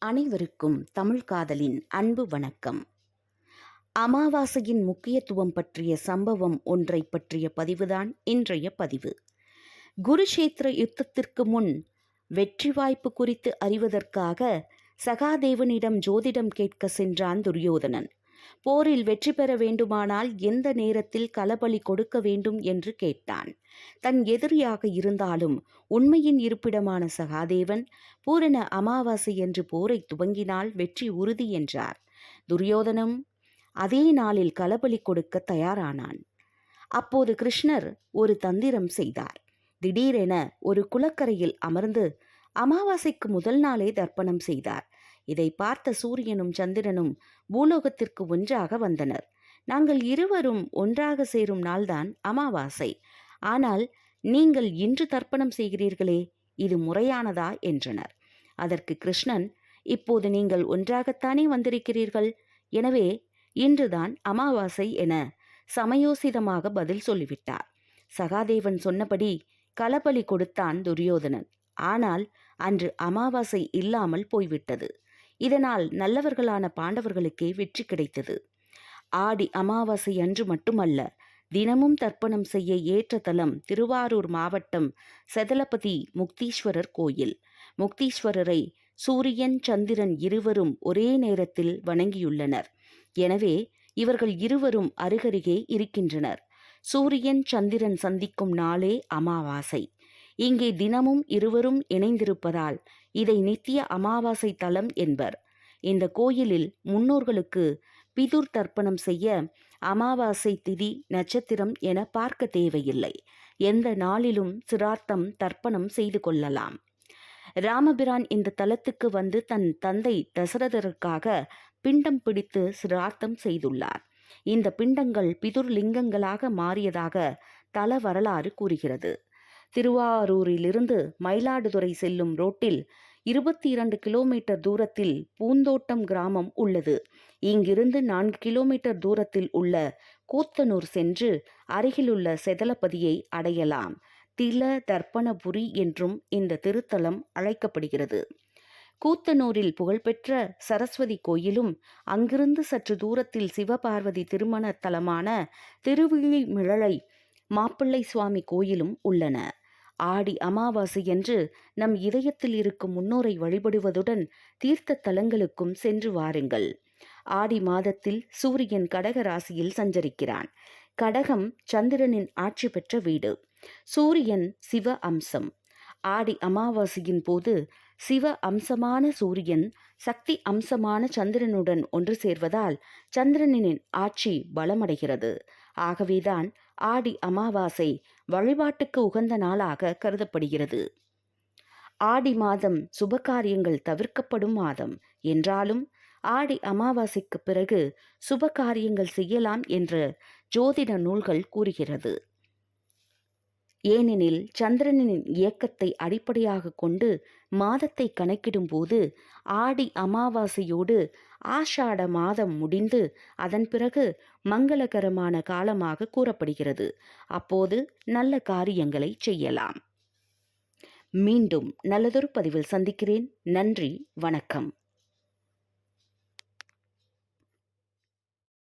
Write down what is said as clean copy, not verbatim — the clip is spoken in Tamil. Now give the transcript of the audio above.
அனைவருக்கும் தமிழ் காதலின் அன்பு வணக்கம். அமாவாசையின் முக்கியத்துவம் பற்றிய சம்பவம் ஒன்றை பற்றிய பதிவுதான் இன்றைய பதிவு. குருஷேத்திர யுத்தத்திற்கு முன் வெற்றி வாய்ப்பு குறித்து அறிவதற்காக சகாதேவனிடம் ஜோதிடம் கேட்க சென்றான் துரியோதனன். போரில் வெற்றி பெற வேண்டுமானால் எந்த நேரத்தில் களபலி கொடுக்க வேண்டும் என்று கேட்டான். தன் எதிரியாக இருந்தாலும் உண்மையின் இருப்பிடமான சகாதேவன் பூரண அமாவாசை என்று போரை துவங்கினால் வெற்றி உறுதி என்றார். துரியோதனம் அதே நாளில் களபலி கொடுக்க தயாரானான். அப்போது கிருஷ்ணர் ஒரு தந்திரம் செய்தார். திடீரென ஒரு குளக்கரையில் அமர்ந்து அமாவாசைக்கு முதல் நாளே தர்ப்பணம் செய்தார். இதை பார்த்த சூரியனும் சந்திரனும் பூலோகத்திற்கு ஒன்றாக வந்தனர். நாங்கள் இருவரும் ஒன்றாக சேரும் நாள்தான் அமாவாசை. ஆனால் நீங்கள் இன்று தர்ப்பணம் செய்கிறீர்களே, இது முறையானதா என்றனர். அதற்கு கிருஷ்ணன், இப்போது நீங்கள் ஒன்றாகத்தானே வந்திருக்கிறீர்கள், எனவே இன்றுதான் அமாவாசை என சமயோசிதமாக பதில் சொல்லிவிட்டார். சகாதேவன் சொன்னபடி களபலி கொடுத்தான் துரியோதனன். ஆனால் அன்று அமாவாசை இல்லாமல் போய்விட்டது. இதனால் நல்லவர்களான பாண்டவர்களுக்கே வெற்றி கிடைத்தது. ஆடி அமாவாசை அன்று மட்டுமல்ல, தினமும் தர்ப்பணம் செய்ய ஏற்ற தலம் திருவாரூர் மாவட்டம் செதலபதி முக்தீஸ்வரர் கோயில். முக்தீஸ்வரரை சூரியன் சந்திரன் இருவரும் ஒரே நேரத்தில் வணங்கியுள்ளனர். எனவே இவர்கள் இருவரும் அருகருகே இருக்கின்றனர். சூரியன் சந்திரன் சந்திக்கும் நாளே அமாவாசை. இங்கே தினமும் இருவரும் இணைந்திருப்பதால் இதை நித்திய அமாவாசை தலம் என்பர். இந்த கோயிலில் முன்னோர்களுக்கு பிதுர் தர்ப்பணம் செய்ய அமாவாசை திதி நட்சத்திரம் என பார்க்க தேவையில்லை. எந்த நாளிலும் சிரார்த்தம் தர்ப்பணம் செய்து கொள்ளலாம். ராமபிரான் இந்த தலத்துக்கு வந்து தன் தந்தை தசரதருக்காக பிண்டம் பிடித்து சிரார்த்தம் செய்துள்ளார். இந்த பிண்டங்கள் பிதுர் லிங்கங்களாக மாறியதாக தல வரலாறு கூறுகிறது. திருவாரூரிலிருந்து மயிலாடுதுறை செல்லும் ரோட்டில் 22 கிலோமீட்டர் தூரத்தில் பூந்தோட்டம் கிராமம் உள்ளது. இங்கிருந்து 4 கிலோமீட்டர் தூரத்தில் உள்ள கூத்தனூர் சென்று அருகிலுள்ள செதலபதியை அடையலாம். தில தர்ப்பணபுரி என்றும் இந்த திருத்தலம் அழைக்கப்படுகிறது. கூத்தனூரில் புகழ்பெற்ற சரஸ்வதி கோயிலும், அங்கிருந்து சற்று தூரத்தில் சிவபார்வதி திருமண தலமான திருவிழிமிழலை மாப்பிள்ளை சுவாமி கோயிலும் உள்ளன. ஆடி அமாவாசையன்று நம் இதயத்தில் இருக்கும் முன்னோரை வழிபடுவதுடன் தீர்த்த தலங்களுக்கும் சென்று வாருங்கள். ஆடி மாதத்தில் சூரியன் கடக ராசியில் சஞ்சரிக்கிறான். கடகம் சந்திரனின் ஆட்சி பெற்ற வீடு. சூரியன் சிவ அம்சம். ஆடி அமாவாசையின் போது சிவ அம்சமான சூரியன் சக்தி அம்சமான சந்திரனுடன் ஒன்று சேர்வதால் சந்திரனின் ஆட்சி பலமடைகிறது. ஆகவேதான் ஆடி அமாவாசை வழிபாட்டுக்கு உகந்த நாளாக கருதப்படுகிறது. ஆடி மாதம் சுபகாரியங்கள் தவிர்க்கப்படும் மாதம் என்றாலும் ஆடி அமாவாசைக்கு பிறகு சுபகாரியங்கள் செய்யலாம் என்று ஜோதிட நூல்கள் கூறுகிறது. ஏனெனில் சந்திரனின் இயக்கத்தை அடிப்படையாக கொண்டு மாதத்தை கணக்கிடும் போது ஆடி அமாவாசையோடு ஆஷாட மாதம் முடிந்து அதன் பிறகு மங்களகரமான காலமாக கூறப்படுகிறது. அப்போது நல்ல காரியங்களை செய்யலாம். மீண்டும் நல்லதொரு பதிவில் சந்திக்கிறேன். நன்றி, வணக்கம்.